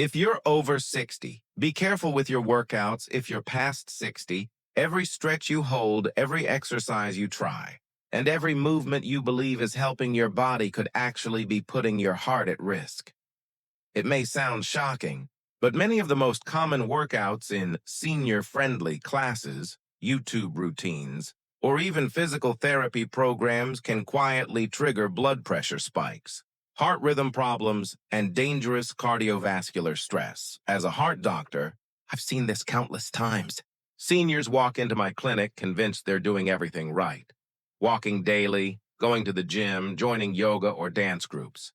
If you're over 60, be careful with your workouts. If you're past 60, every stretch you hold, every exercise you try, and every movement you believe is helping your body could actually be putting your heart at risk. It may sound shocking, but many of the most common workouts in senior-friendly classes, YouTube routines, or even physical therapy programs can quietly trigger blood pressure spikes, heart rhythm problems, and dangerous cardiovascular stress. As a heart doctor, I've seen this countless times. Seniors walk into my clinic convinced they're doing everything right, walking daily, going to the gym, joining yoga or dance groups.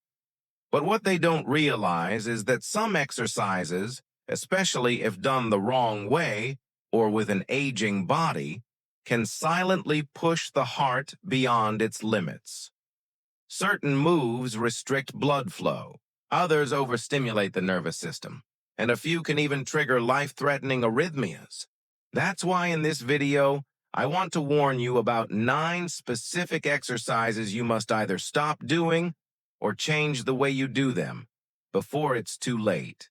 But what they don't realize is that some exercises, especially if done the wrong way or with an aging body, can silently push the heart beyond its limits. Certain moves restrict blood flow, others overstimulate the nervous system, and a few can even trigger life-threatening arrhythmias. That's why in this video, I want to warn you about 9 specific exercises you must either stop doing or change the way you do them before it's too late.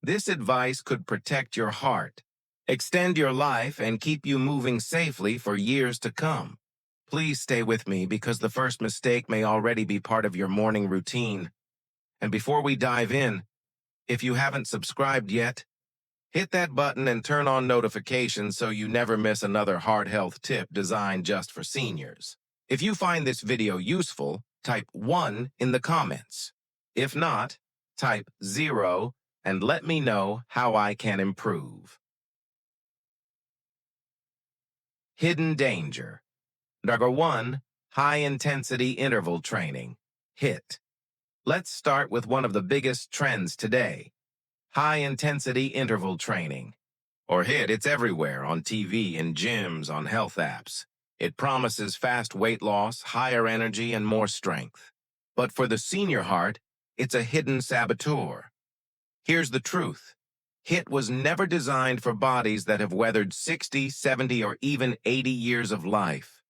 This advice could protect your heart, extend your life, and keep you moving safely for years to come. Please stay with me because the first mistake may already be part of your morning routine. And before we dive in, if you haven't subscribed yet, hit that button and turn on notifications so you never miss another heart health tip designed just for seniors. If you find this video useful, type 1 in the comments. If not, type 0 and let me know how I can improve. Hidden danger. Number 1, high-intensity interval training, HIIT. Let's start with one of the biggest trends today, high-intensity interval training. Or HIIT, it's everywhere, on TV, in gyms, on health apps. It promises fast weight loss, higher energy, and more strength. But for the senior heart, it's a hidden saboteur. Here's the truth. HIIT was never designed for bodies that have weathered 60, 70, or even 80 years of life.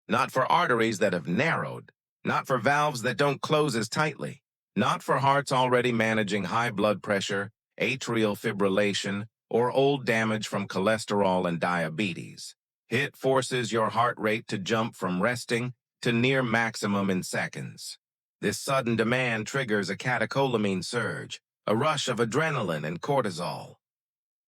Not for arteries that have narrowed. Not for valves that don't close as tightly. Not for hearts already managing high blood pressure, atrial fibrillation, or old damage from cholesterol and diabetes. HIIT forces your heart rate to jump from resting to near maximum in seconds. This sudden demand triggers a catecholamine surge, a rush of adrenaline and cortisol.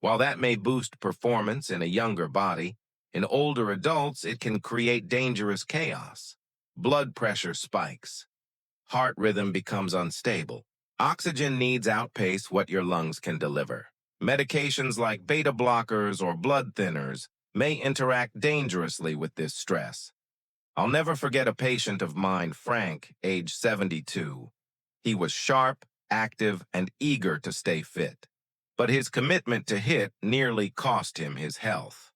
While that may boost performance in a younger body, in older adults it can create dangerous chaos. Blood pressure spikes. Heart rhythm becomes unstable. Oxygen needs outpace what your lungs can deliver. Medications like beta blockers or blood thinners may interact dangerously with this stress. I'll never forget a patient of mine, Frank, age 72. He was sharp, active, and eager to stay fit. But his commitment to HIIT nearly cost him his health.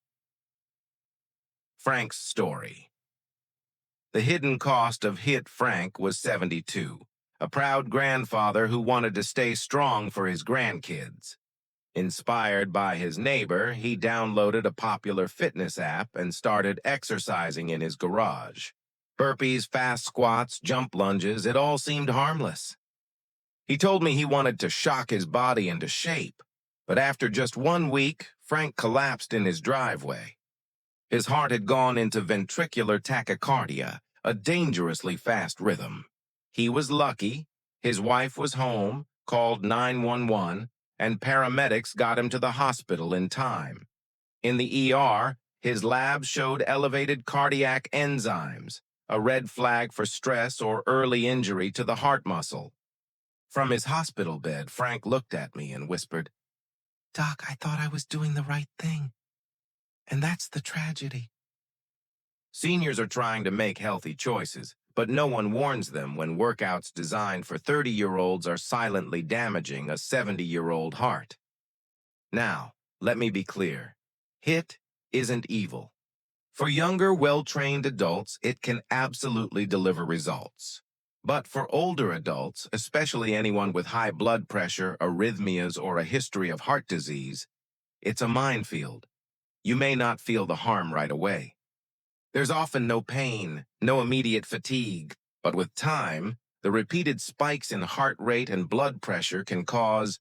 Frank's story. The hidden cost of HIIT Frank was 72, a proud grandfather who wanted to stay strong for his grandkids. Inspired by his neighbor, he downloaded a popular fitness app and started exercising in his garage. Burpees, fast squats, jump lunges, it all seemed harmless. He told me he wanted to shock his body into shape, but after just 1 week, Frank collapsed in his driveway. His heart had gone into ventricular tachycardia, a dangerously fast rhythm. He was lucky. His wife was home, called 911, and paramedics got him to the hospital in time. In the ER, his labs showed elevated cardiac enzymes, a red flag for stress or early injury to the heart muscle. From his hospital bed, Frank looked at me and whispered, "Doc, I thought I was doing the right thing. And that's the tragedy." Seniors are trying to make healthy choices, but no one warns them when workouts designed for 30-year-olds are silently damaging a 70-year-old heart. Now, let me be clear. HIIT isn't evil. For younger, well-trained adults, it can absolutely deliver results. But for older adults, especially anyone with high blood pressure, arrhythmias, or a history of heart disease, it's a minefield. You may not feel the harm right away. There's often no pain, no immediate fatigue, but with time, the repeated spikes in heart rate and blood pressure can cause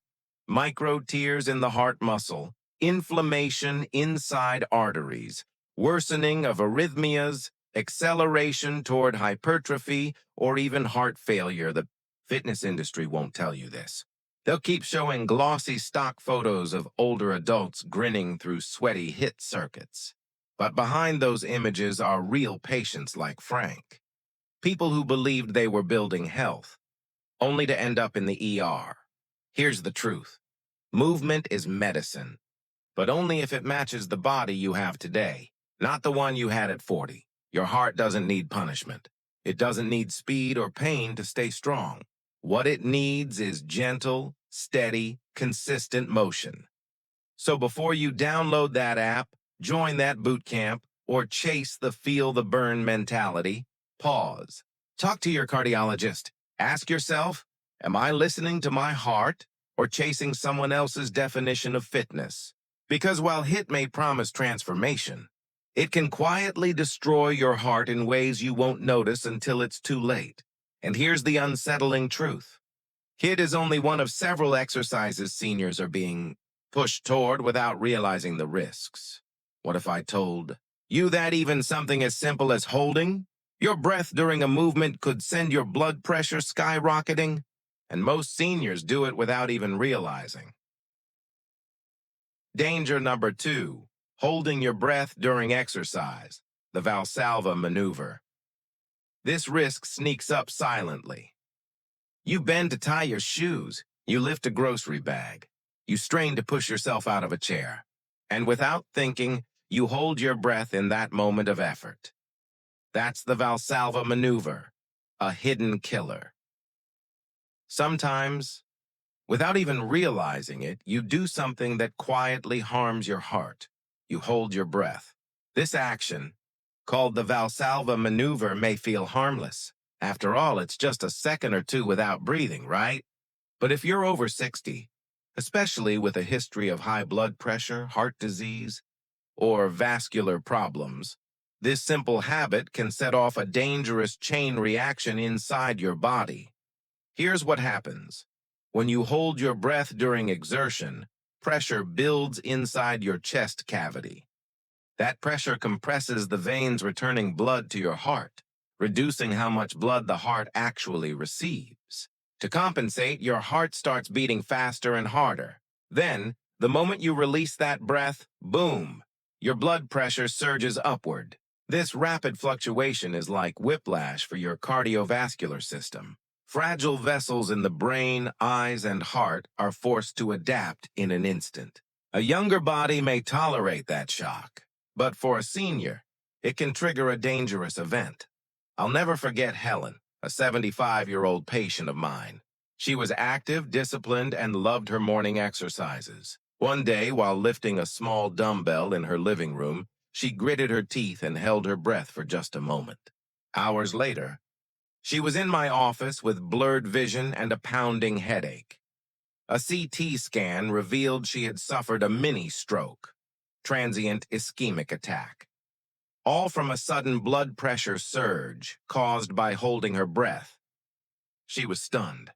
micro tears in the heart muscle, inflammation inside arteries, worsening of arrhythmias, acceleration toward hypertrophy, or even heart failure. The fitness industry won't tell you this. They'll keep showing glossy stock photos of older adults grinning through sweaty HIIT circuits. But behind those images are real patients like Frank. People who believed they were building health, only to end up in the ER. Here's the truth. Movement is medicine, but only if it matches the body you have today, not the one you had at 40. Your heart doesn't need punishment. It doesn't need speed or pain to stay strong. What it needs is gentle, steady, consistent motion. So before you download that app, join that boot camp, or chase the feel the burn mentality, pause. Talk to your cardiologist. Ask yourself, am I listening to my heart or chasing someone else's definition of fitness? Because while HIIT may promise transformation, it can quietly destroy your heart in ways you won't notice until it's too late. And here's the unsettling truth. HIIT is only one of several exercises seniors are being pushed toward without realizing the risks. What if I told you that even something as simple as holding your breath during a movement could send your blood pressure skyrocketing? And most seniors do it without even realizing. Danger number 2, holding your breath during exercise, the Valsalva maneuver. This risk sneaks up silently. You bend to tie your shoes, you lift a grocery bag, you strain to push yourself out of a chair, and without thinking, you hold your breath in that moment of effort. That's the Valsalva maneuver, a hidden killer. Sometimes, without even realizing it, you do something that quietly harms your heart. You hold your breath. This action, called the Valsalva maneuver, may feel harmless. After all, it's just a second or two without breathing, right? But if you're over 60, especially with a history of high blood pressure, heart disease, or vascular problems, this simple habit can set off a dangerous chain reaction inside your body. Here's what happens. When you hold your breath during exertion, pressure builds inside your chest cavity. That pressure compresses the veins returning blood to your heart, reducing how much blood the heart actually receives. To compensate, your heart starts beating faster and harder. Then, the moment you release that breath, boom, your blood pressure surges upward. This rapid fluctuation is like whiplash for your cardiovascular system. Fragile vessels in the brain, eyes, and heart are forced to adapt in an instant. A younger body may tolerate that shock, but for a senior, it can trigger a dangerous event. I'll never forget Helen, a 75-year-old patient of mine. She was active, disciplined, and loved her morning exercises. One day, while lifting a small dumbbell in her living room, she gritted her teeth and held her breath for just a moment. Hours later, she was in my office with blurred vision and a pounding headache. A CT scan revealed she had suffered a mini-stroke, transient ischemic attack, all from a sudden blood pressure surge caused by holding her breath. She was stunned.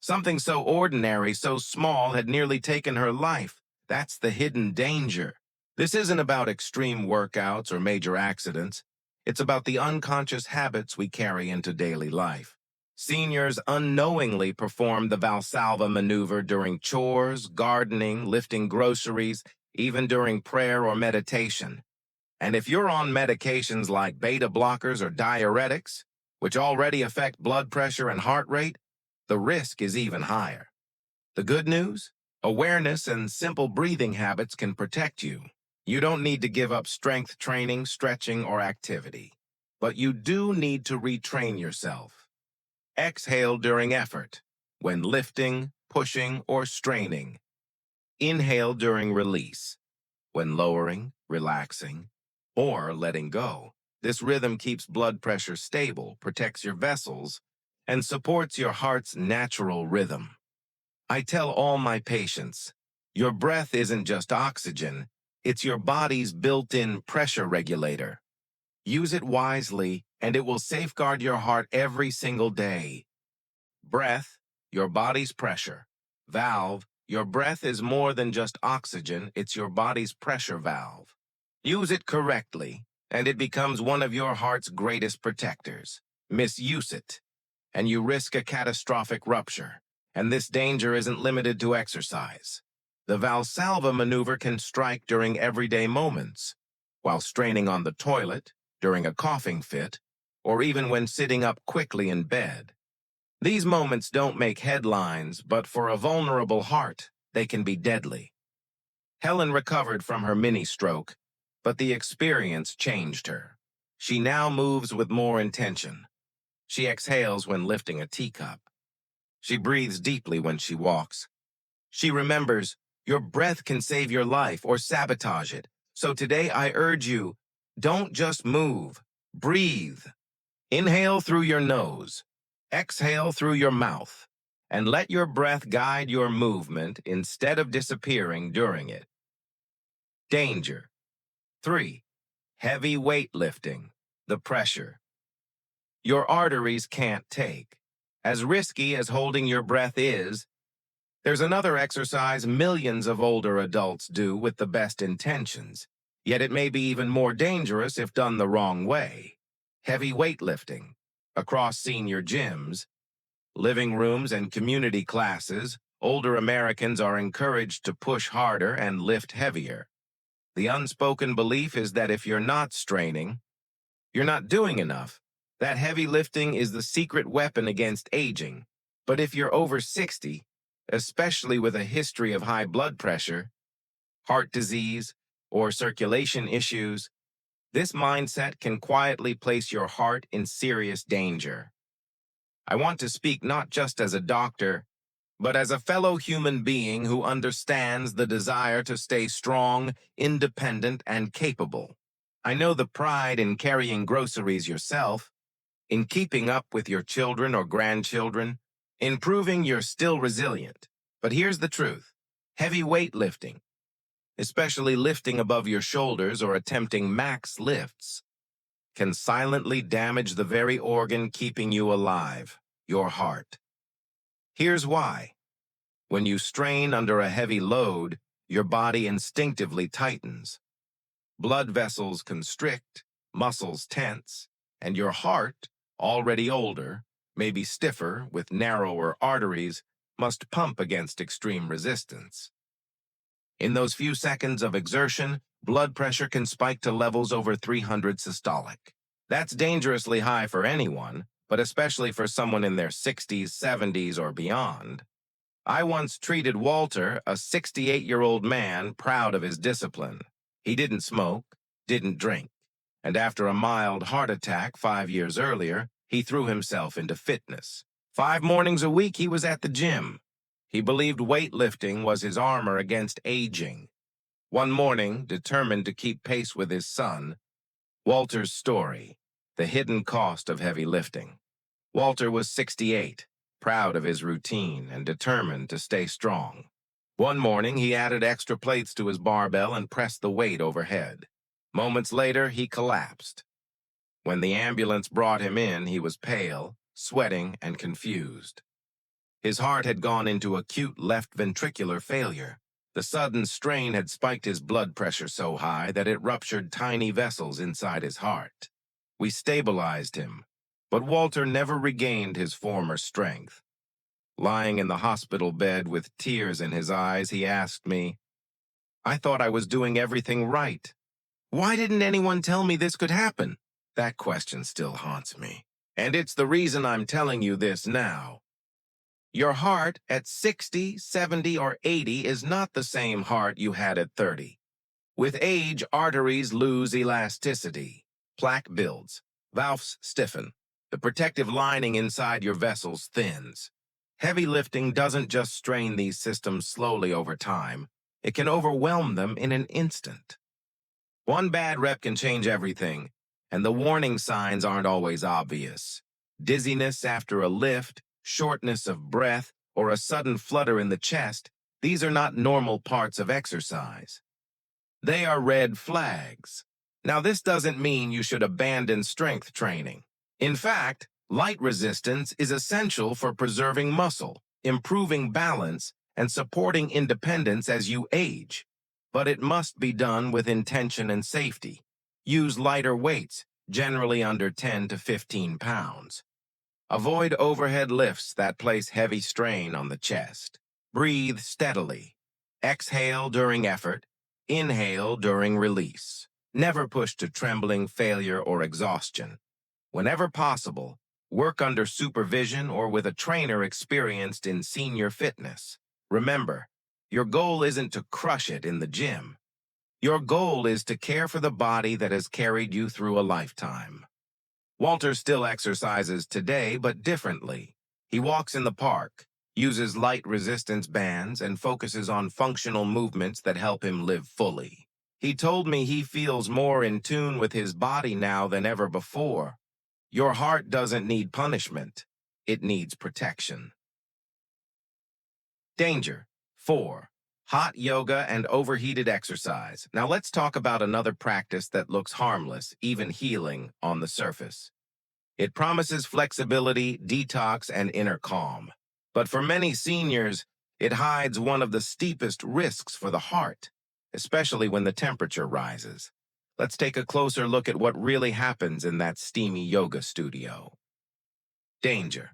Something so ordinary, so small, had nearly taken her life. That's the hidden danger. This isn't about extreme workouts or major accidents. It's about the unconscious habits we carry into daily life. Seniors unknowingly perform the Valsalva maneuver during chores, gardening, lifting groceries, even during prayer or meditation. And if you're on medications like beta blockers or diuretics, which already affect blood pressure and heart rate, the risk is even higher. The good news? Awareness and simple breathing habits can protect you. You don't need to give up strength training, stretching, or activity. But you do need to retrain yourself. Exhale during effort, when lifting, pushing, or straining. Inhale during release, when lowering, relaxing, or letting go. This rhythm keeps blood pressure stable, protects your vessels, and supports your heart's natural rhythm. I tell all my patients, your breath isn't just oxygen, it's your body's built-in pressure regulator. Use it wisely, and it will safeguard your heart every single day. Breath, your body's pressure. Valve, Your breath is more than just oxygen, it's your body's pressure valve. Use it correctly, and it becomes one of your heart's greatest protectors. Misuse it, and you risk a catastrophic rupture. And this danger isn't limited to exercise. The Valsalva maneuver can strike during everyday moments, while straining on the toilet, during a coughing fit, or even when sitting up quickly in bed. These moments don't make headlines, but for a vulnerable heart, they can be deadly. Helen recovered from her mini-stroke, but the experience changed her. She now moves with more intention. She exhales when lifting a teacup. She breathes deeply when she walks. She remembers, your breath can save your life or sabotage it. So today I urge you, don't just move, breathe. Inhale through your nose, exhale through your mouth, and let your breath guide your movement instead of disappearing during it. Danger. 3. Heavy weightlifting, the pressure. Your arteries can't take. As risky as holding your breath is, there's another exercise millions of older adults do with the best intentions, yet it may be even more dangerous if done the wrong way. Heavy weightlifting. Across senior gyms, living rooms, and community classes, older Americans are encouraged to push harder and lift heavier. The unspoken belief is that if you're not straining, you're not doing enough. That heavy lifting is the secret weapon against aging. But if you're over 60, especially with a history of high blood pressure, heart disease, or circulation issues, this mindset can quietly place your heart in serious danger. I want to speak not just as a doctor, but as a fellow human being who understands the desire to stay strong, independent, and capable. I know the pride in carrying groceries yourself, in keeping up with your children or grandchildren, in proving you're still resilient. But here's the truth. Heavy weightlifting, especially lifting above your shoulders or attempting max lifts, can silently damage the very organ keeping you alive, your heart. Here's why. When you strain under a heavy load, your body instinctively tightens. Blood vessels constrict, muscles tense, and your heart, already older, maybe stiffer with narrower arteries, must pump against extreme resistance. In those few seconds of exertion, blood pressure can spike to levels over 300 systolic. That's dangerously high for anyone, but especially for someone in their 60s, 70s, or beyond. I once treated Walter, a 68-year-old man proud of his discipline. He didn't smoke, didn't drink, and after a mild heart attack 5 years earlier, he threw himself into fitness. 5 mornings a week he was at the gym. He believed weightlifting was his armor against aging. One morning, determined to keep pace with his son, Walter's story, the hidden cost of heavy lifting. Walter was 68, proud of his routine and determined to stay strong. One morning, he added extra plates to his barbell and pressed the weight overhead. Moments later, he collapsed. When the ambulance brought him in, he was pale, sweating, and confused. His heart had gone into acute left ventricular failure. The sudden strain had spiked his blood pressure so high that it ruptured tiny vessels inside his heart. We stabilized him, but Walter never regained his former strength. Lying in the hospital bed with tears in his eyes, he asked me, "I thought I was doing everything right. Why didn't anyone tell me this could happen?" That question still haunts me. And it's the reason I'm telling you this now. Your heart at 60, 70, or 80 is not the same heart you had at 30. With age, arteries lose elasticity. Plaque builds. Valves stiffen. The protective lining inside your vessels thins. Heavy lifting doesn't just strain these systems slowly over time. It can overwhelm them in an instant. One bad rep can change everything, and the warning signs aren't always obvious. Dizziness after a lift, shortness of breath, or a sudden flutter in the chest, these are not normal parts of exercise. They are red flags. Now, this doesn't mean you should abandon strength training. In fact, light resistance is essential for preserving muscle, improving balance, and supporting independence as you age. But it must be done with intention and safety. Use lighter weights, generally under 10 to 15 pounds. Avoid overhead lifts that place heavy strain on the chest. Breathe steadily. Exhale during effort. Inhale during release. Never push to trembling, failure, or exhaustion. Whenever possible, work under supervision or with a trainer experienced in senior fitness. Remember, your goal isn't to crush it in the gym. Your goal is to care for the body that has carried you through a lifetime. Walter still exercises today, but differently. He walks in the park, uses light resistance bands, and focuses on functional movements that help him live fully. He told me he feels more in tune with his body now than ever before. Your heart doesn't need punishment. It needs protection. Danger. 4. Hot yoga and overheated exercise. Now let's talk about another practice that looks harmless, even healing, on the surface. It promises flexibility, detox, and inner calm. But for many seniors, it hides one of the steepest risks for the heart, especially when the temperature rises. Let's take a closer look at what really happens in that steamy yoga studio. Danger.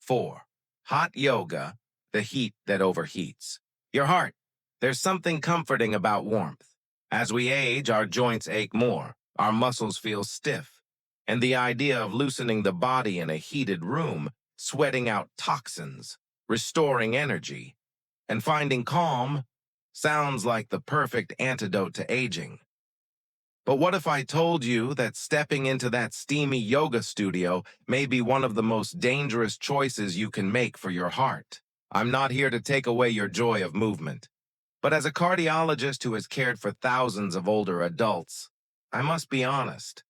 4. Hot yoga, the heat that overheats. Your heart. There's something comforting about warmth. As we age, our joints ache more, our muscles feel stiff, and the idea of loosening the body in a heated room, sweating out toxins, restoring energy, and finding calm sounds like the perfect antidote to aging. But what if I told you that stepping into that steamy yoga studio may be one of the most dangerous choices you can make for your heart? I'm not here to take away your joy of movement, but as a cardiologist who has cared for thousands of older adults, I must be honest.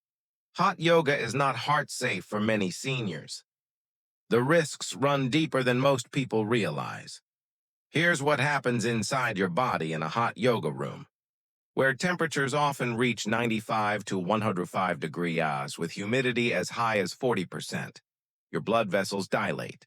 Hot yoga is not heart-safe for many seniors. The risks run deeper than most people realize. Here's what happens inside your body in a hot yoga room, where temperatures often reach 95 to 105 degrees with humidity as high as 40%. Your blood vessels dilate.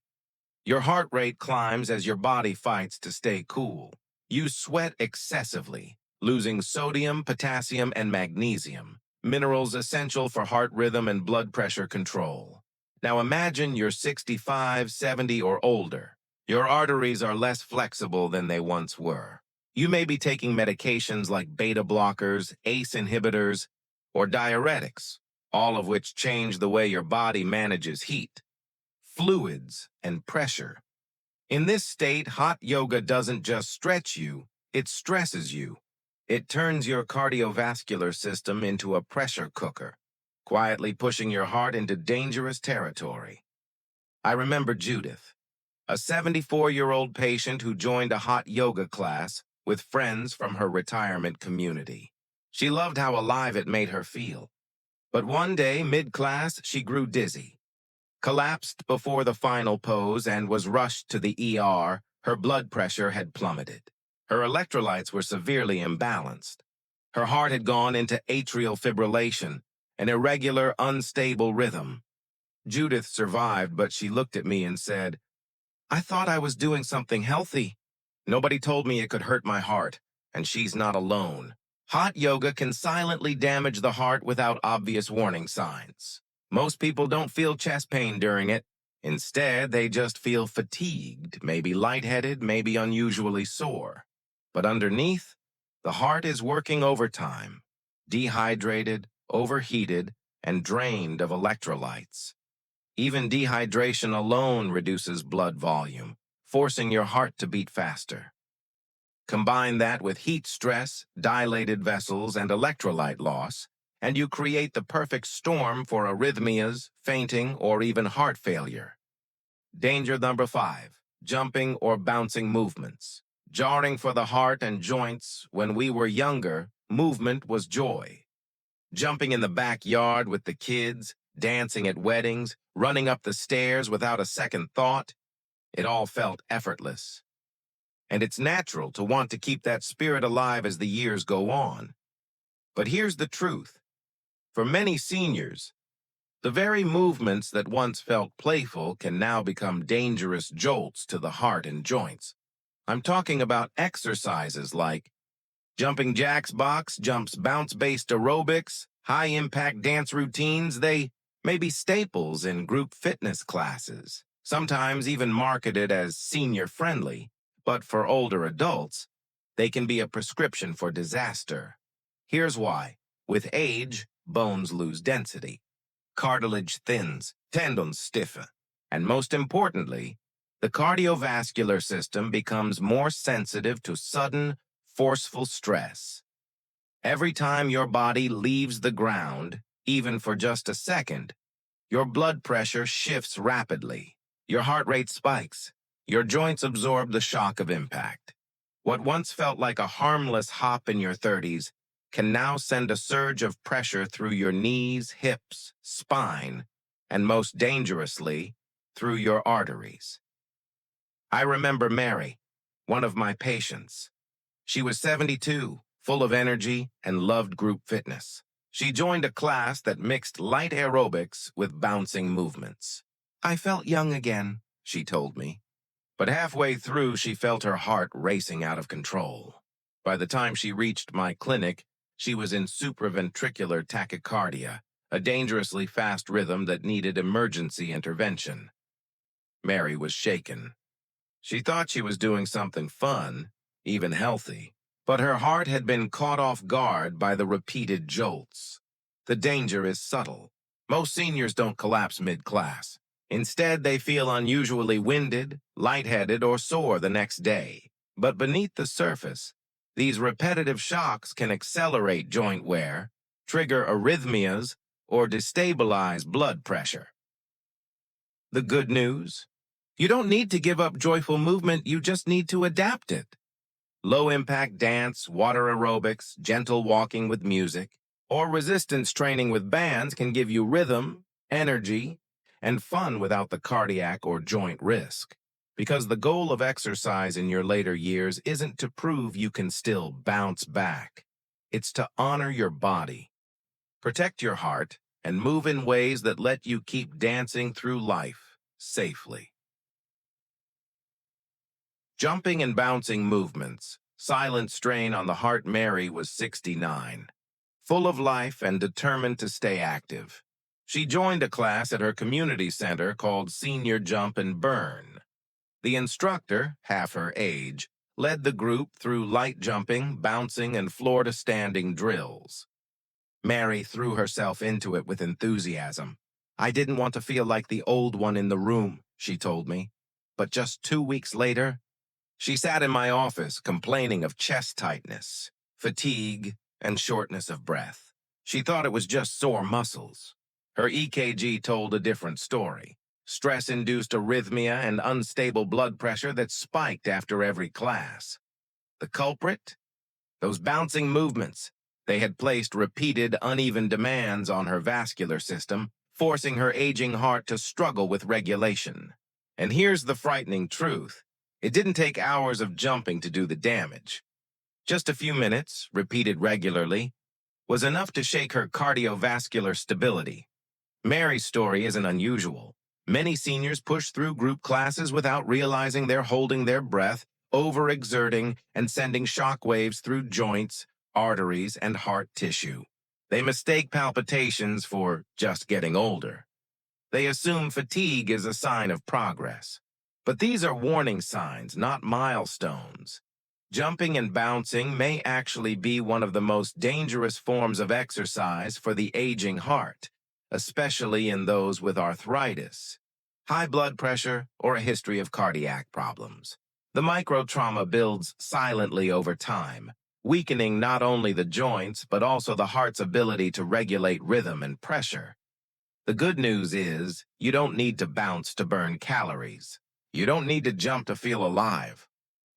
Your heart rate climbs as your body fights to stay cool. You sweat excessively, losing sodium, potassium, and magnesium, minerals essential for heart rhythm and blood pressure control. Now imagine you're 65, 70, or older. Your arteries are less flexible than they once were. You may be taking medications like beta blockers, ACE inhibitors, or diuretics, all of which change the way your body manages heat, fluids, and pressure. In this state, hot yoga doesn't just stretch you, it stresses you. It turns your cardiovascular system into a pressure cooker, quietly pushing your heart into dangerous territory. I remember Judith, a 74-year-old patient who joined a hot yoga class with friends from her retirement community. She loved how alive it made her feel. But one day, mid-class, she grew dizzy, collapsed before the final pose, and was rushed to the ER. Her blood pressure had plummeted. Her electrolytes were severely imbalanced. Her heart had gone into atrial fibrillation, an irregular, unstable rhythm. Judith survived, but she looked at me and said, "I thought I was doing something healthy. Nobody told me it could hurt my heart, and she's not alone." Hot yoga can silently damage the heart without obvious warning signs. Most people don't feel chest pain during it. Instead, they just feel fatigued, maybe lightheaded, maybe unusually sore. But underneath, the heart is working overtime, dehydrated, overheated, and drained of electrolytes. Even dehydration alone reduces blood volume, forcing your heart to beat faster. Combine that with heat stress, dilated vessels, and electrolyte loss, and you create the perfect storm for arrhythmias, fainting, or even heart failure. Danger number 5, jumping or bouncing movements. Jarring for the heart and joints. When we were younger, movement was joy. Jumping in the backyard with the kids, dancing at weddings, running up the stairs without a second thought, it all felt effortless. And it's natural to want to keep that spirit alive as the years go on. But here's the truth. For many seniors, the very movements that once felt playful can now become dangerous jolts to the heart and joints. I'm talking about exercises like jumping jacks, box jumps, bounce-based aerobics, high-impact dance routines. They may be staples in group fitness classes, sometimes even marketed as senior-friendly, but for older adults, they can be a prescription for disaster. Here's why. With age, bones lose density, cartilage thins, tendons stiffen, and most importantly, the cardiovascular system becomes more sensitive to sudden, forceful stress. Every time your body leaves the ground, even for just a second, your blood pressure shifts rapidly. Your heart rate spikes. Your joints absorb the shock of impact. What once felt like a harmless hop in your 30s can now send a surge of pressure through your knees, hips, spine, and most dangerously, through your arteries. I remember Mary, one of my patients. She was 72, full of energy, and loved group fitness. She joined a class that mixed light aerobics with bouncing movements. I felt young again, she told me. But halfway through, she felt her heart racing out of control. By the time she reached my clinic, she was in supraventricular tachycardia, a dangerously fast rhythm that needed emergency intervention. Mary was shaken. She thought she was doing something fun, even healthy, but her heart had been caught off guard by the repeated jolts. The danger is subtle. Most seniors don't collapse mid-class. Instead, they feel unusually winded, lightheaded, or sore the next day. But beneath the surface, these repetitive shocks can accelerate joint wear, trigger arrhythmias, or destabilize blood pressure. The good news? You don't need to give up joyful movement, you just need to adapt it. Low-impact dance, water aerobics, gentle walking with music, or resistance training with bands can give you rhythm, energy, and fun without the cardiac or joint risk. Because the goal of exercise in your later years isn't to prove you can still bounce back. It's to honor your body, protect your heart, and move in ways that let you keep dancing through life safely. Jumping and bouncing movements. Silent strain on the heart. Mary was 69, full of life and determined to stay active. She joined a class at her community center called Senior Jump and Burn. The instructor, half her age, led the group through light jumping, bouncing, and floor-to-standing drills. Mary threw herself into it with enthusiasm. I didn't want to feel like the old one in the room, she told me. But just 2 weeks later, she sat in my office complaining of chest tightness, fatigue, and shortness of breath. She thought it was just sore muscles. Her EKG told a different story. Stress-induced arrhythmia and unstable blood pressure that spiked after every class. The culprit? Those bouncing movements. They had placed repeated, uneven demands on her vascular system, forcing her aging heart to struggle with regulation. And here's the frightening truth. It didn't take hours of jumping to do the damage. Just a few minutes, repeated regularly, was enough to shake her cardiovascular stability. Mary's story isn't unusual. Many seniors push through group classes without realizing they're holding their breath, overexerting, and sending shockwaves through joints, arteries, and heart tissue. They mistake palpitations for just getting older. They assume fatigue is a sign of progress. But these are warning signs, not milestones. Jumping and bouncing may actually be one of the most dangerous forms of exercise for the aging heart, especially in those with arthritis, high blood pressure, or a history of cardiac problems. The microtrauma builds silently over time, weakening not only the joints but also the heart's ability to regulate rhythm and pressure. The good news is, you don't need to bounce to burn calories. You don't need to jump to feel alive.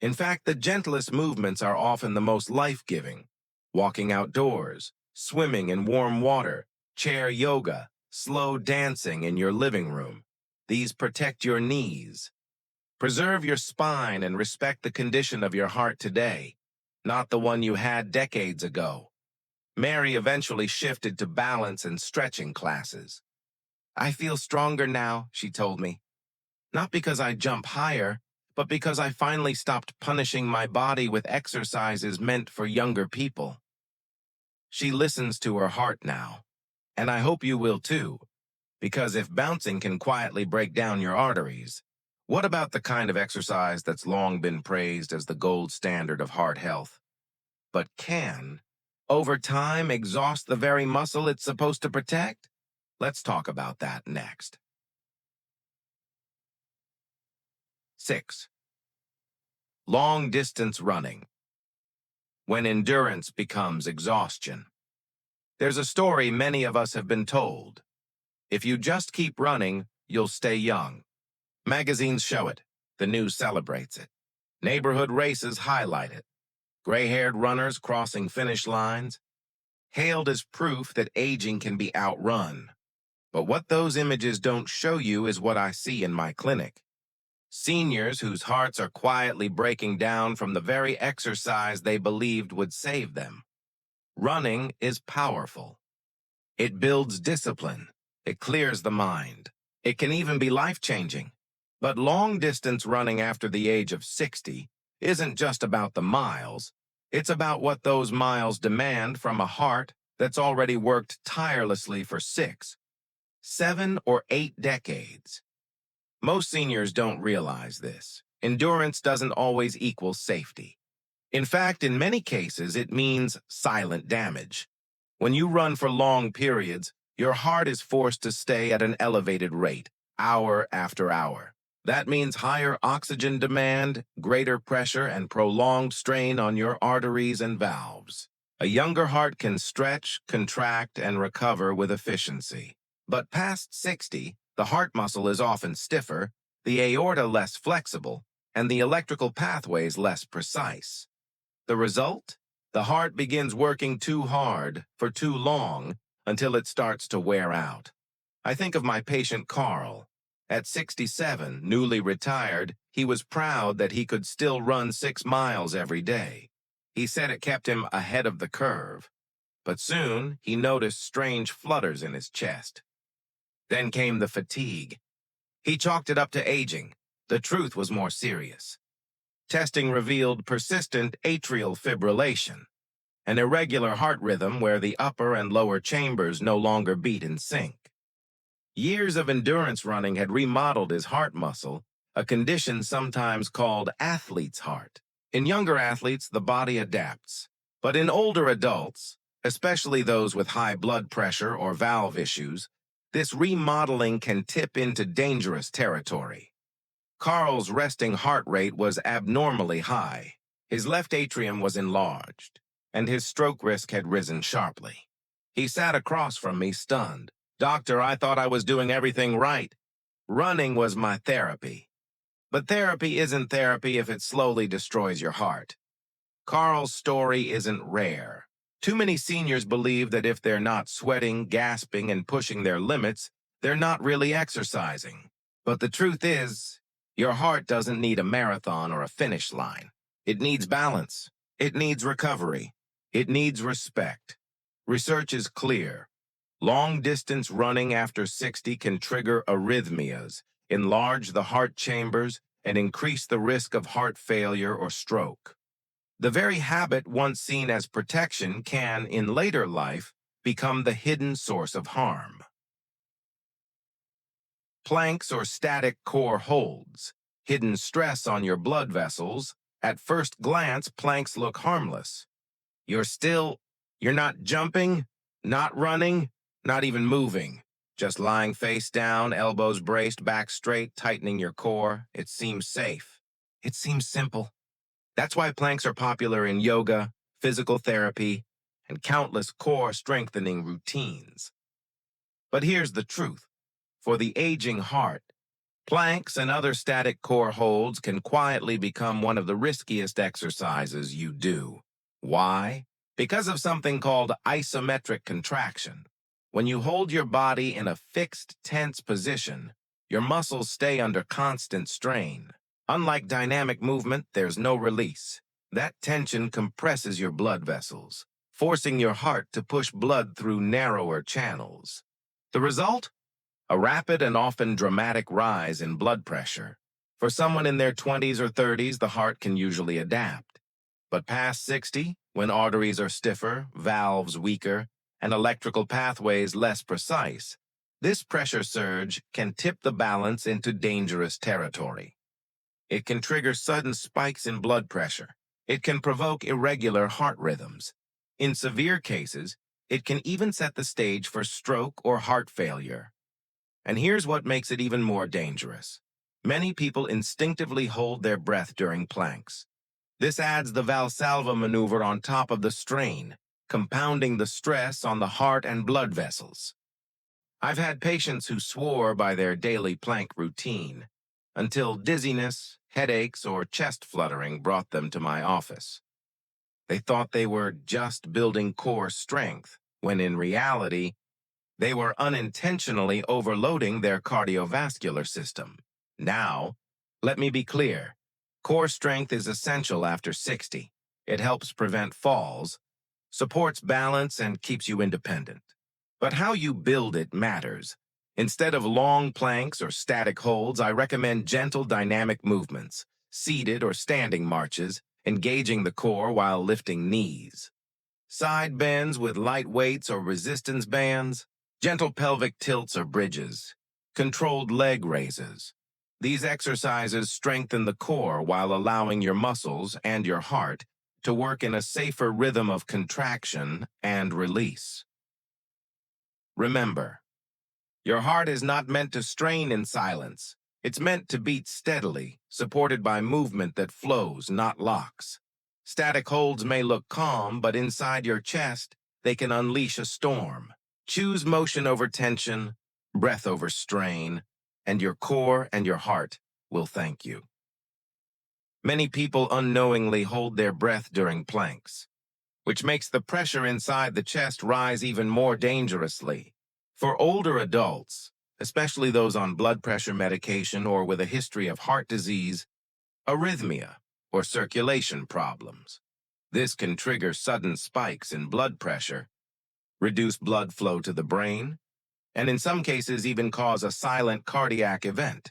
In fact, the gentlest movements are often the most life-giving. Walking outdoors, swimming in warm water, chair yoga, slow dancing in your living room. These protect your knees. Preserve your spine and respect the condition of your heart today, not the one you had decades ago. Mary eventually shifted to balance and stretching classes. I feel stronger now, she told me. Not because I jump higher, but because I finally stopped punishing my body with exercises meant for younger people. She listens to her heart now, and I hope you will too, because if bouncing can quietly break down your arteries, what about the kind of exercise that's long been praised as the gold standard of heart health, but can, over time, exhaust the very muscle it's supposed to protect? Let's talk about that next. 6. Long-distance running. When endurance becomes exhaustion. There's a story many of us have been told. If you just keep running, you'll stay young. Magazines show it. The news celebrates it. Neighborhood races highlight it. Gray-haired runners crossing finish lines, hailed as proof that aging can be outrun. But what those images don't show you is what I see in my clinic. Seniors whose hearts are quietly breaking down from the very exercise they believed would save them. Running is powerful. It builds discipline. It clears the mind. It can even be life-changing. But long-distance running after the age of 60 isn't just about the miles. It's about what those miles demand from a heart that's already worked tirelessly for 6, 7, or 8 decades. Most seniors don't realize this. Endurance doesn't always equal safety. In fact, in many cases, it means silent damage. When you run for long periods, your heart is forced to stay at an elevated rate, hour after hour. That means higher oxygen demand, greater pressure, and prolonged strain on your arteries and valves. A younger heart can stretch, contract, and recover with efficiency. But past 60, the heart muscle is often stiffer, the aorta less flexible, and the electrical pathways less precise. The result? The heart begins working too hard for too long until it starts to wear out. I think of my patient Carl. At 67, newly retired, he was proud that he could still run 6 miles every day. He said it kept him ahead of the curve. But soon, he noticed strange flutters in his chest. Then came the fatigue. He chalked it up to aging. The truth was more serious. Testing revealed persistent atrial fibrillation, an irregular heart rhythm where the upper and lower chambers no longer beat in sync. Years of endurance running had remodeled his heart muscle, a condition sometimes called athlete's heart. In younger athletes, the body adapts. But in older adults, especially those with high blood pressure or valve issues, this remodeling can tip into dangerous territory. Carl's resting heart rate was abnormally high. His left atrium was enlarged, and his stroke risk had risen sharply. He sat across from me, stunned. "Doctor, I thought I was doing everything right. Running was my therapy." But therapy isn't therapy if it slowly destroys your heart. Carl's story isn't rare. Too many seniors believe that if they're not sweating, gasping, and pushing their limits, they're not really exercising. But the truth is, your heart doesn't need a marathon or a finish line. It needs balance. It needs recovery. It needs respect. Research is clear. Long-distance running after 60 can trigger arrhythmias, enlarge the heart chambers, and increase the risk of heart failure or stroke. The very habit once seen as protection can, in later life, become the hidden source of harm. Planks or static core holds, hidden stress on your blood vessels. At first glance, planks look harmless. You're not jumping, not running, not even moving. Just lying face down, elbows braced, back straight, tightening your core. It seems safe. It seems simple. That's why planks are popular in yoga, physical therapy, and countless core strengthening routines. But here's the truth. For the aging heart, planks and other static core holds can quietly become one of the riskiest exercises you do. Why? Because of something called isometric contraction. When you hold your body in a fixed, tense position, your muscles stay under constant strain. Unlike dynamic movement, there's no release. That tension compresses your blood vessels, forcing your heart to push blood through narrower channels. The result? A rapid and often dramatic rise in blood pressure. For someone in their 20s or 30s, the heart can usually adapt. But past 60, when arteries are stiffer, valves weaker, and electrical pathways less precise, this pressure surge can tip the balance into dangerous territory. It can trigger sudden spikes in blood pressure. It can provoke irregular heart rhythms. In severe cases, it can even set the stage for stroke or heart failure. And here's what makes it even more dangerous. Many people instinctively hold their breath during planks. This adds the Valsalva maneuver on top of the strain, compounding the stress on the heart and blood vessels. I've had patients who swore by their daily plank routine until dizziness, headaches, or chest fluttering brought them to my office. They thought they were just building core strength, when in reality, they were unintentionally overloading their cardiovascular system. Now, let me be clear. Core strength is essential after 60. It helps prevent falls, supports balance, and keeps you independent. But how you build it matters. Instead of long planks or static holds, I recommend gentle dynamic movements, seated or standing marches, engaging the core while lifting knees. Side bends with light weights or resistance bands, gentle pelvic tilts or bridges, controlled leg raises. These exercises strengthen the core while allowing your muscles and your heart to work in a safer rhythm of contraction and release. Remember, your heart is not meant to strain in silence. It's meant to beat steadily, supported by movement that flows, not locks. Static holds may look calm, but inside your chest, they can unleash a storm. Choose motion over tension, breath over strain, and your core and your heart will thank you. Many people unknowingly hold their breath during planks, which makes the pressure inside the chest rise even more dangerously. For older adults, especially those on blood pressure medication or with a history of heart disease, arrhythmia, or circulation problems, this can trigger sudden spikes in blood pressure, reduce blood flow to the brain, and in some cases even cause a silent cardiac event.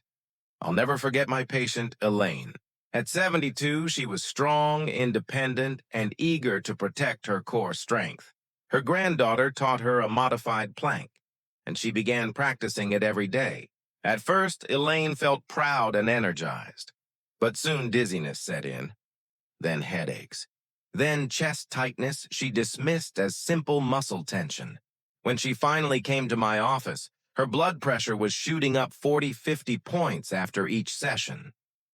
I'll never forget my patient, Elaine. At 72, she was strong, independent, and eager to protect her core strength. Her granddaughter taught her a modified plank, and she began practicing it every day. At first, Elaine felt proud and energized, but soon dizziness set in, then headaches, then chest tightness she dismissed as simple muscle tension. When she finally came to my office, her blood pressure was shooting up 40-50 points after each session.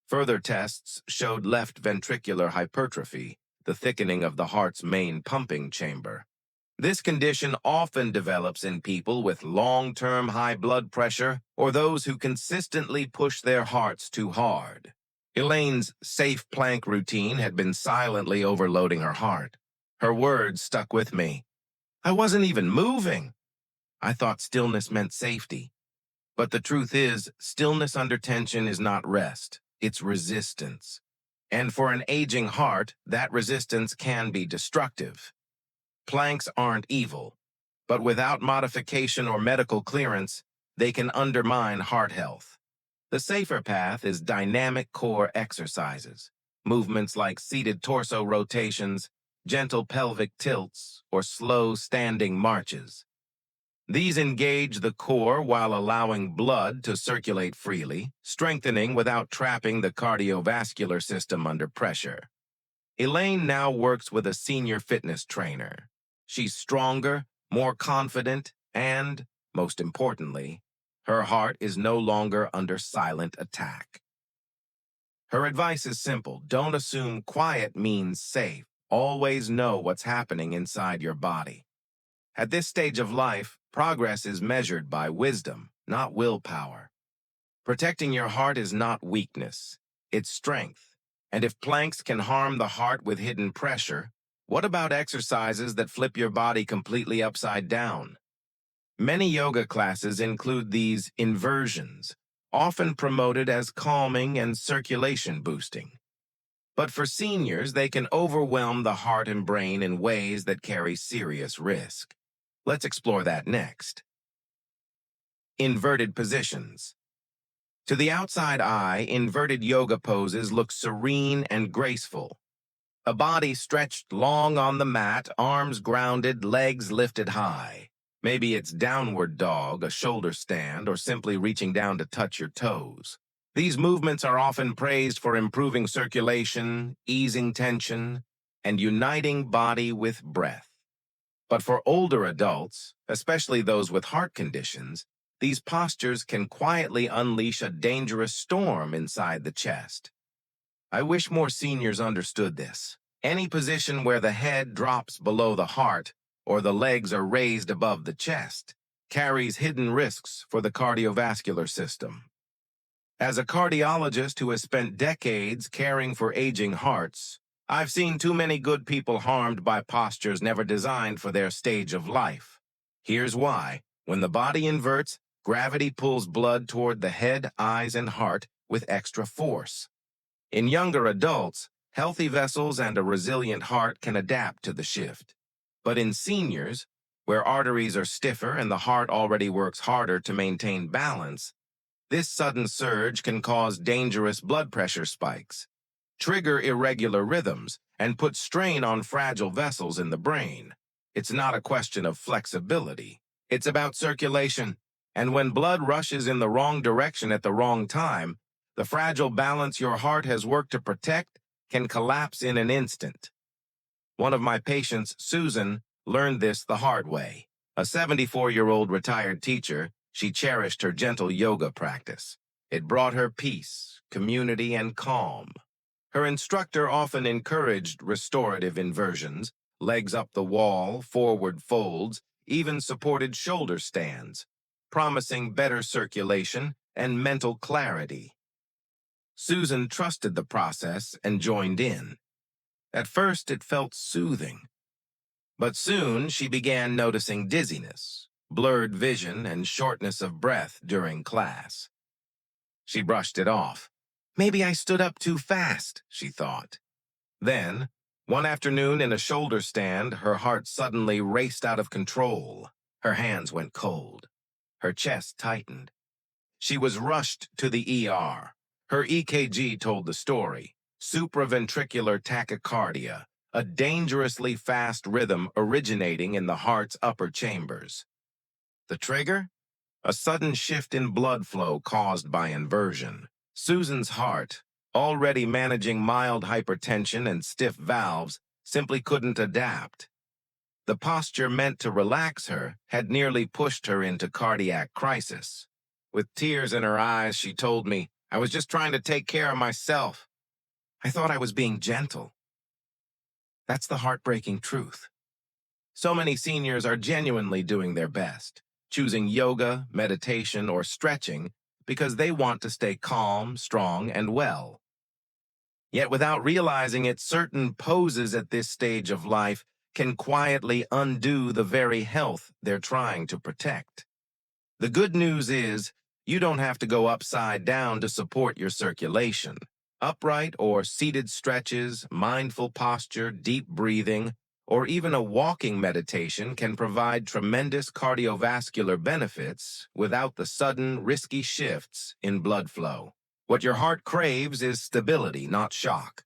Further tests showed left ventricular hypertrophy, the thickening of the heart's main pumping chamber. This condition often develops in people with long-term high blood pressure or those who consistently push their hearts too hard. Elaine's safe plank routine had been silently overloading her heart. Her words stuck with me. I wasn't even moving. I thought stillness meant safety. But the truth is, stillness under tension is not rest. It's resistance. And for an aging heart, that resistance can be destructive. Planks aren't evil, but without modification or medical clearance, they can undermine heart health. The safer path is dynamic core exercises, movements like seated torso rotations, gentle pelvic tilts, or slow standing marches. These engage the core while allowing blood to circulate freely, strengthening without trapping the cardiovascular system under pressure. Elaine now works with a senior fitness trainer. She's stronger, more confident, and, most importantly, her heart is no longer under silent attack. Her advice is simple. Don't assume quiet means safe. Always know what's happening inside your body. At this stage of life, progress is measured by wisdom, not willpower. Protecting your heart is not weakness, it's strength. And if planks can harm the heart with hidden pressure, what about exercises that flip your body completely upside down? Many yoga classes include these inversions, often promoted as calming and circulation boosting. But for seniors, they can overwhelm the heart and brain in ways that carry serious risk. Let's explore that next. Inverted positions. To the outside eye, inverted yoga poses look serene and graceful. A body stretched long on the mat, arms grounded, legs lifted high. Maybe it's downward dog, a shoulder stand, or simply reaching down to touch your toes. These movements are often praised for improving circulation, easing tension, and uniting body with breath. But for older adults, especially those with heart conditions, these postures can quietly unleash a dangerous storm inside the chest. I wish more seniors understood this. Any position where the head drops below the heart or the legs are raised above the chest carries hidden risks for the cardiovascular system. As a cardiologist who has spent decades caring for aging hearts, I've seen too many good people harmed by postures never designed for their stage of life. Here's why. When the body inverts, gravity pulls blood toward the head, eyes, and heart with extra force. In younger adults, healthy vessels and a resilient heart can adapt to the shift. But in seniors, where arteries are stiffer and the heart already works harder to maintain balance, this sudden surge can cause dangerous blood pressure spikes, trigger irregular rhythms, and put strain on fragile vessels in the brain. It's not a question of flexibility. It's about circulation. And when blood rushes in the wrong direction at the wrong time, the fragile balance your heart has worked to protect can collapse in an instant. One of my patients, Susan, learned this the hard way. A 74-year-old retired teacher, she cherished her gentle yoga practice. It brought her peace, community, and calm. Her instructor often encouraged restorative inversions, legs up the wall, forward folds, even supported shoulder stands, promising better circulation and mental clarity. Susan trusted the process and joined in. At first, it felt soothing. But soon, she began noticing dizziness, blurred vision, and shortness of breath during class. She brushed it off. Maybe I stood up too fast, she thought. Then, one afternoon in a shoulder stand, her heart suddenly raced out of control. Her hands went cold. Her chest tightened. She was rushed to the ER. Her EKG told the story. Supraventricular tachycardia, a dangerously fast rhythm originating in the heart's upper chambers. The trigger? A sudden shift in blood flow caused by inversion. Susan's heart, already managing mild hypertension and stiff valves, simply couldn't adapt. The posture meant to relax her had nearly pushed her into cardiac crisis. With tears in her eyes, she told me, "I was just trying to take care of myself. I thought I was being gentle." That's the heartbreaking truth. So many seniors are genuinely doing their best, choosing yoga, meditation, or stretching because they want to stay calm, strong, and well. Yet without realizing it, certain poses at this stage of life can quietly undo the very health they're trying to protect. The good news is, you don't have to go upside down to support your circulation. Upright or seated stretches, mindful posture, deep breathing, or even a walking meditation can provide tremendous cardiovascular benefits without the sudden, risky shifts in blood flow. What your heart craves is stability, not shock.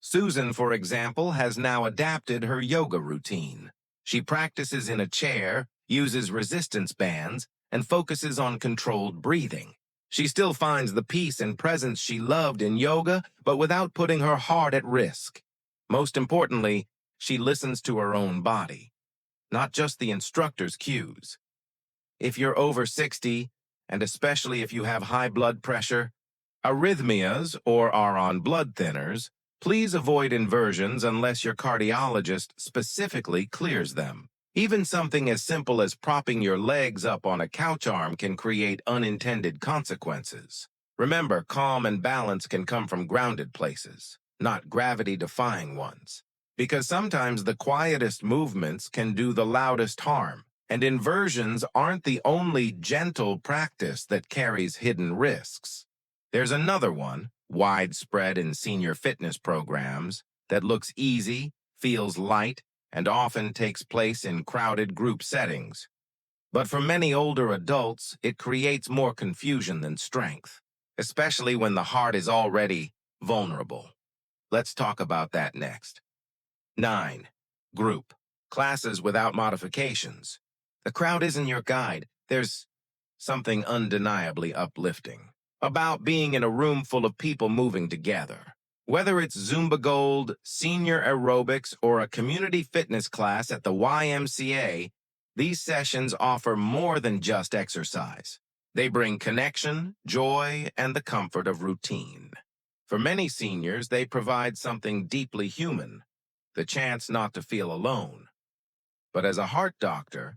Susan, for example, has now adapted her yoga routine. She practices in a chair, uses resistance bands, and focuses on controlled breathing. She still finds the peace and presence she loved in yoga, but without putting her heart at risk. Most importantly, she listens to her own body, not just the instructor's cues. If you're over 60, and especially if you have high blood pressure, arrhythmias, or are on blood thinners, please avoid inversions unless your cardiologist specifically clears them. Even something as simple as propping your legs up on a couch arm can create unintended consequences. Remember, calm and balance can come from grounded places, not gravity-defying ones. Because sometimes the quietest movements can do the loudest harm, and inversions aren't the only gentle practice that carries hidden risks. There's another one, widespread in senior fitness programs, that looks easy, feels light, and often takes place in crowded group settings. But for many older adults, it creates more confusion than strength. especially when the heart is already vulnerable. Let's talk about that next. 9. Group. Classes without modifications. The crowd isn't your guide. There's something undeniably uplifting about being in a room full of people moving together. Whether it's Zumba Gold, senior aerobics, or a community fitness class at the YMCA, these sessions offer more than just exercise. They bring connection, joy, and the comfort of routine. For many seniors, they provide something deeply human, the chance not to feel alone. But as a heart doctor,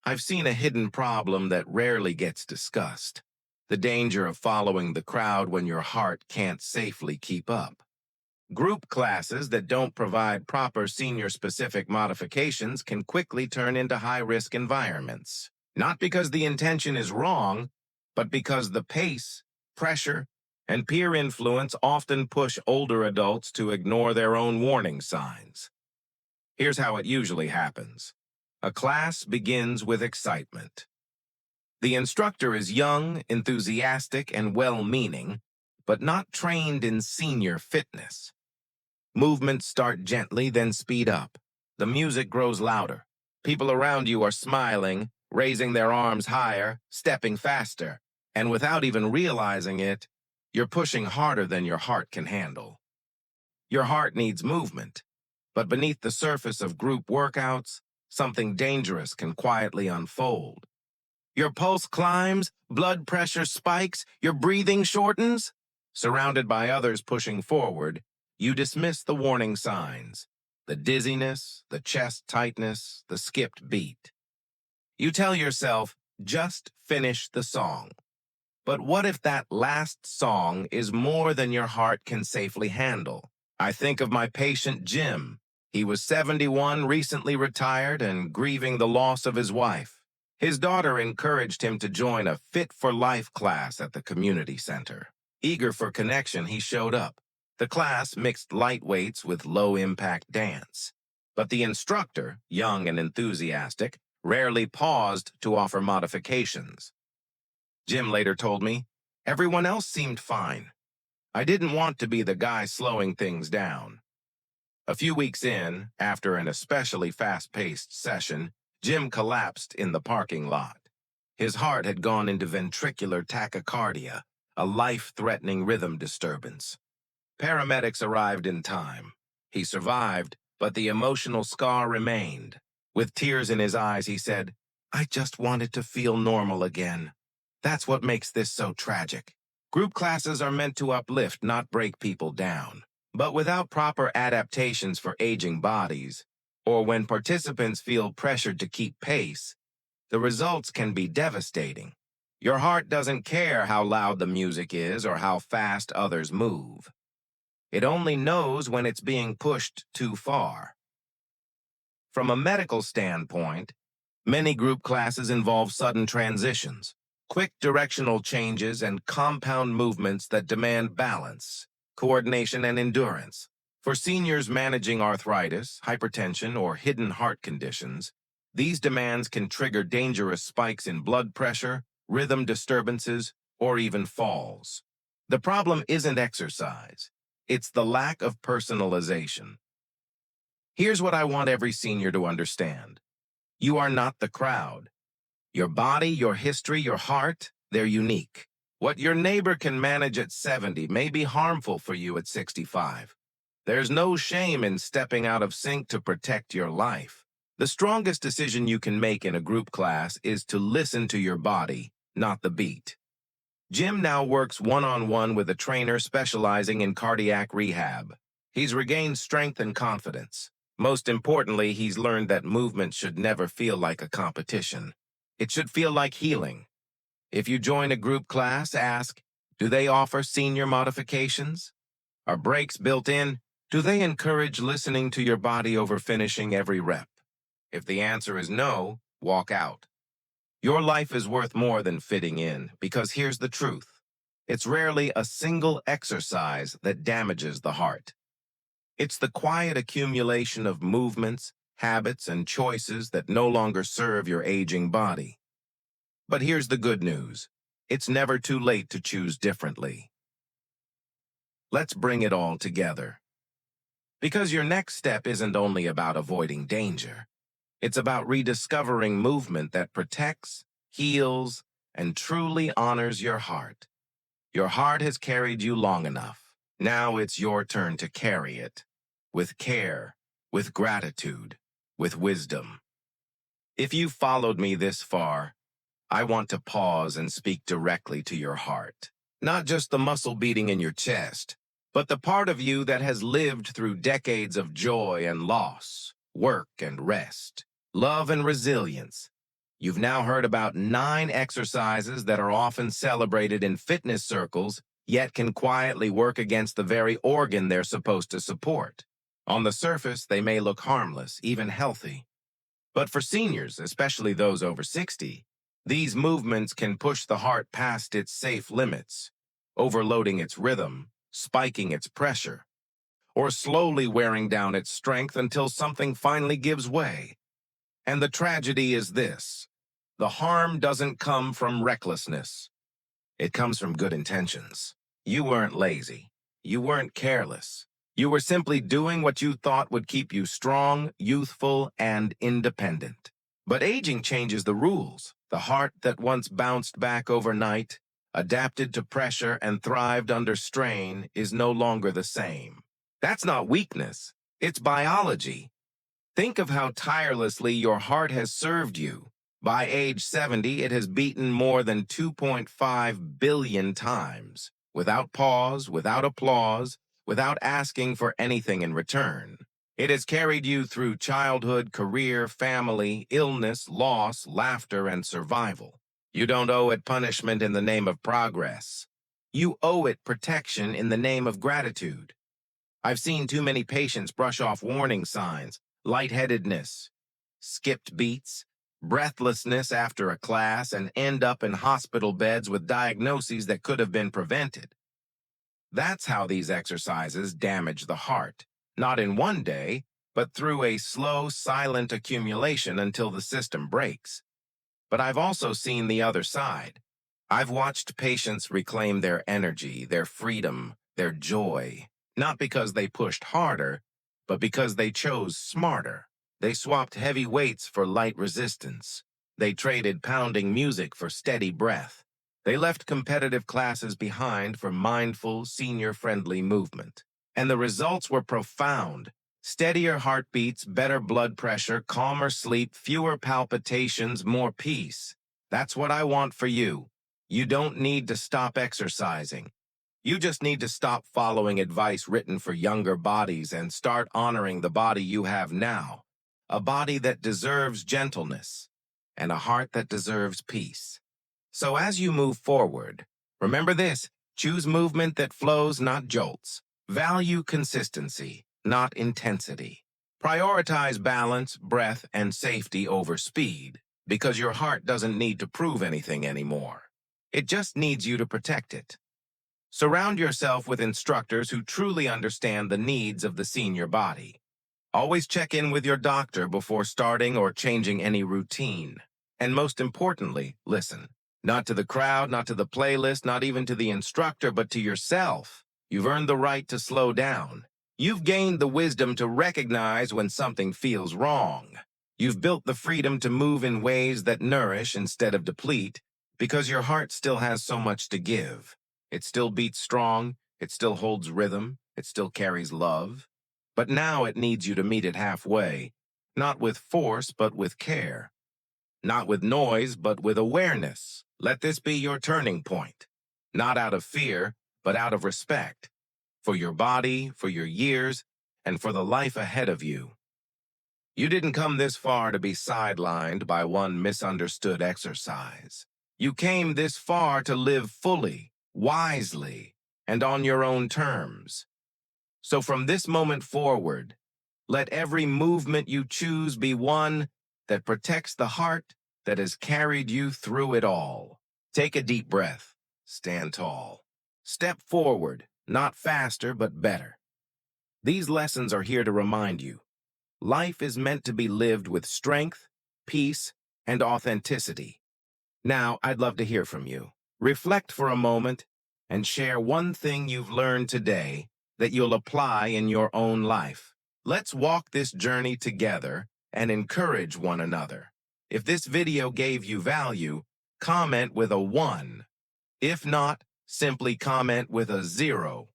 I've seen a hidden problem that rarely gets discussed: the danger of following the crowd when your heart can't safely keep up. Group classes that don't provide proper senior-specific modifications can quickly turn into high-risk environments. Not because the intention is wrong, but because the pace, pressure, and peer influence often push older adults to ignore their own warning signs. Here's how it usually happens. A class begins with excitement. The instructor is young, enthusiastic, and well-meaning, but not trained in senior fitness. Movements start gently, then speed up. The music grows louder. People around you are smiling, raising their arms higher, stepping faster, and without even realizing it, you're pushing harder than your heart can handle. Your heart needs movement, but beneath the surface of group workouts, something dangerous can quietly unfold. Your pulse climbs, blood pressure spikes, your breathing shortens. Surrounded by others pushing forward, you dismiss the warning signs: the dizziness, the chest tightness, the skipped beat. You tell yourself, just finish the song. But what if that last song is more than your heart can safely handle? I think of my patient Jim. He was 71, recently retired, and grieving the loss of his wife. His daughter encouraged him to join a Fit for Life class at the community center. Eager for connection, he showed up. The class mixed light weights with low-impact dance. But the instructor, young and enthusiastic, rarely paused to offer modifications. Jim later told me, "Everyone else seemed fine. I didn't want to be the guy slowing things down." A few weeks in, after an especially fast-paced session, Jim collapsed in the parking lot. His heart had gone into ventricular tachycardia, a life-threatening rhythm disturbance. Paramedics arrived in time. He survived, but the emotional scar remained. With tears in his eyes, he said, "I just wanted to feel normal again." That's what makes this so tragic. Group classes are meant to uplift, not break people down. But without proper adaptations for aging bodies, or when participants feel pressured to keep pace, the results can be devastating. Your heart doesn't care how loud the music is or how fast others move. It only knows when it's being pushed too far. From a medical standpoint, many group classes involve sudden transitions, quick directional changes, and compound movements that demand balance, coordination, and endurance. For seniors managing arthritis, hypertension, or hidden heart conditions, these demands can trigger dangerous spikes in blood pressure, rhythm disturbances, or even falls. The problem isn't exercise. It's the lack of personalization. Here's what I want every senior to understand. You are not the crowd. Your body, your history, your heart, they're unique. What your neighbor can manage at 70 may be harmful for you at 65. There's no shame in stepping out of sync to protect your life. The strongest decision you can make in a group class is to listen to your body, not the beat. Jim now works one-on-one with a trainer specializing in cardiac rehab. He's regained strength and confidence. Most importantly, he's learned that movement should never feel like a competition. It should feel like healing. If you join a group class, ask, do they offer senior modifications? Are breaks built in? Do they encourage listening to your body over finishing every rep? If the answer is no, walk out. Your life is worth more than fitting in, because here's the truth. It's rarely a single exercise that damages the heart. It's the quiet accumulation of movements, habits, and choices that no longer serve your aging body. But here's the good news. It's never too late to choose differently. Let's bring it all together. Because your next step isn't only about avoiding danger. It's about rediscovering movement that protects, heals, and truly honors your heart. Your heart has carried you long enough. Now it's your turn to carry it. With care, with gratitude, with wisdom. If you've followed me this far, I want to pause and speak directly to your heart. Not just the muscle beating in your chest, but the part of you that has lived through decades of joy and loss, work and rest, love and resilience. You've now heard about 9 exercises that are often celebrated in fitness circles, yet can quietly work against the very organ they're supposed to support. On the surface, they may look harmless, even healthy. But for seniors, especially those over 60, these movements can push the heart past its safe limits, overloading its rhythm, spiking its pressure, or slowly wearing down its strength until something finally gives way. And the tragedy is this: the harm doesn't come from recklessness. It comes from good intentions. You weren't lazy. You weren't careless. You were simply doing what you thought would keep you strong, youthful, and independent. But aging changes the rules. The heart that once bounced back overnight, adapted to pressure, and thrived under strain is no longer the same. That's not weakness. It's biology. Think of how tirelessly your heart has served you. By age 70, it has beaten more than 2.5 billion times, without pause, without applause, without asking for anything in return. It has carried you through childhood, career, family, illness, loss, laughter, and survival. You don't owe it punishment in the name of progress. You owe it protection in the name of gratitude. I've seen too many patients brush off warning signs: lightheadedness, skipped beats, breathlessness after a class, and end up in hospital beds with diagnoses that could have been prevented. That's how these exercises damage the heart, not in one day, but through a slow, silent accumulation until the system breaks. But I've also seen the other side. I've watched patients reclaim their energy, their freedom, their joy, not because they pushed harder, but because they chose smarter. They swapped heavy weights for light resistance. They traded pounding music for steady breath. They left competitive classes behind for mindful, senior-friendly movement. And the results were profound. Steadier heartbeats, better blood pressure, calmer sleep, fewer palpitations, more peace. That's what I want for you. You don't need to stop exercising. You just need to stop following advice written for younger bodies and start honoring the body you have now. A body that deserves gentleness and a heart that deserves peace. So as you move forward, remember this: choose movement that flows, not jolts. Value consistency, not intensity. Prioritize balance, breath, and safety over speed, because your heart doesn't need to prove anything anymore. It just needs you to protect it. Surround yourself with instructors who truly understand the needs of the senior body. Always check in with your doctor before starting or changing any routine. And most importantly, listen. Not to the crowd, not to the playlist, not even to the instructor, but to yourself. You've earned the right to slow down. You've gained the wisdom to recognize when something feels wrong. You've built the freedom to move in ways that nourish instead of deplete, because your heart still has so much to give. It still beats strong, it still holds rhythm, it still carries love. But now it needs you to meet it halfway, not with force, but with care. Not with noise, but with awareness. Let this be your turning point. Not out of fear, but out of respect. For your body, for your years, and for the life ahead of you. You didn't come this far to be sidelined by one misunderstood exercise. You came this far to live fully, wisely, and on your own terms. So from this moment forward, let every movement you choose be one that protects the heart that has carried you through it all. Take a deep breath. Stand tall. Step forward, not faster, but better. These lessons are here to remind you. Life is meant to be lived with strength, peace, and authenticity. Now, I'd love to hear from you. Reflect for a moment and share one thing you've learned today that you'll apply in your own life. Let's walk this journey together and encourage one another. If this video gave you value, comment with a 1. If not, simply comment with a 0.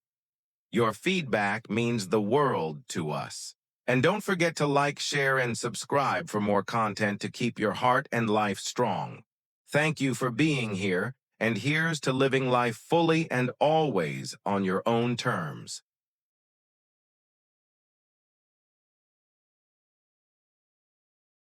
Your feedback means the world to us. And don't forget to like, share, and subscribe for more content to keep your heart and life strong. Thank you for being here, and here's to living life fully and always on your own terms.